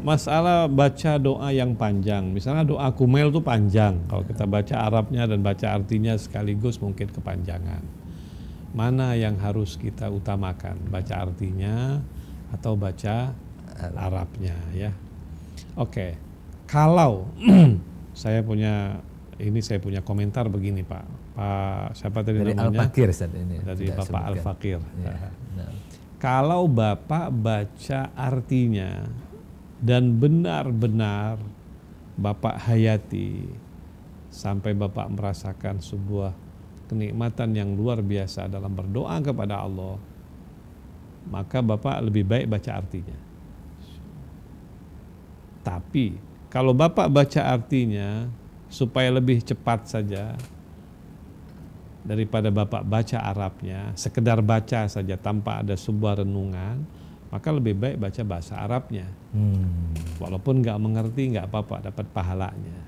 masalah baca doa yang panjang, misalnya doa kumel itu panjang, kalau kita baca Arabnya dan baca artinya sekaligus mungkin kepanjangan. Mana yang harus kita utamakan, baca artinya atau baca Arabnya ya? Oke, kalau saya punya komentar begini Pak siapa tadi dari namanya? Al-Fakir ini. Dari Bapak Al-Fakir. Ya, Kalau Bapak baca artinya dan benar-benar Bapak hayati sampai Bapak merasakan sebuah kenikmatan yang luar biasa dalam berdoa kepada Allah, maka Bapak lebih baik baca artinya. Tapi kalau Bapak baca artinya supaya lebih cepat saja daripada Bapak baca Arabnya, sekedar baca saja tanpa ada sebuah renungan, maka lebih baik baca bahasa Arabnya. Walaupun nggak mengerti nggak apa-apa, dapat pahalanya.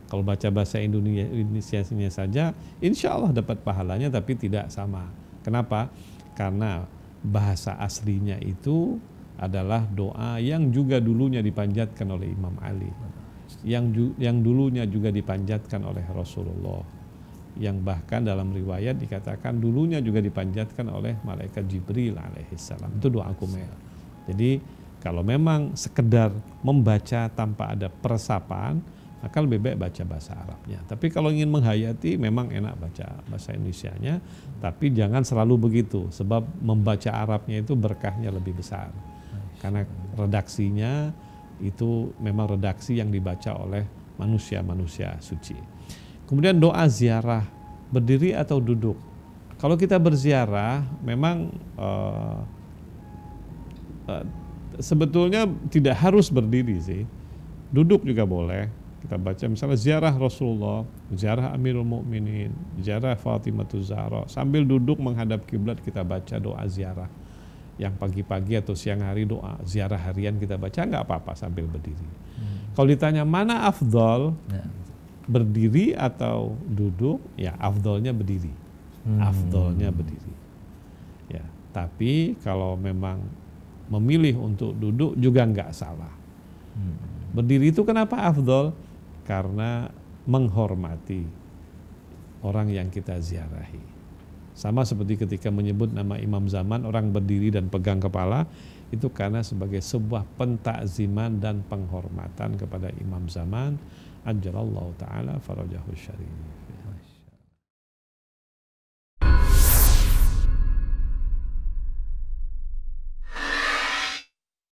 Kalau baca bahasa Indonesianya saja, insya Allah dapat pahalanya, tapi tidak sama. Kenapa? Karena bahasa aslinya itu adalah doa yang juga dulunya dipanjatkan oleh Imam Ali, yang dulunya juga dipanjatkan oleh Rasulullah, yang bahkan dalam riwayat dikatakan dulunya juga dipanjatkan oleh malaikat Jibril alaihissalam. Itu doa kumel. Jadi kalau memang sekedar membaca tanpa ada peresapan, maka lebih baik baca bahasa Arabnya. Tapi kalau ingin menghayati, memang enak baca bahasa Indonesianya, tapi jangan selalu begitu, sebab membaca Arabnya itu berkahnya lebih besar. Karena redaksinya itu memang redaksi yang dibaca oleh manusia-manusia suci. Kemudian doa ziarah, berdiri atau duduk. Kalau kita berziarah, memang sebetulnya tidak harus berdiri sih. Duduk juga boleh. Kita baca misalnya ziarah Rasulullah, ziarah Amirul Mukminin, ziarah Fatimatu Zahra. Sambil duduk menghadap kiblat kita baca doa ziarah. Yang pagi-pagi atau siang hari doa ziarah harian kita baca, nggak apa-apa sambil berdiri. Kalau ditanya mana afdol, berdiri atau duduk, ya afdolnya berdiri. Afdolnya berdiri. Ya, tapi kalau memang memilih untuk duduk juga nggak salah. Berdiri itu kenapa afdol? Karena menghormati orang yang kita ziarahi. Sama seperti ketika menyebut nama imam zaman, orang berdiri dan pegang kepala, itu karena sebagai sebuah pentakziman dan penghormatan kepada imam zaman, ajjalallahu ta'ala farajahu syarif.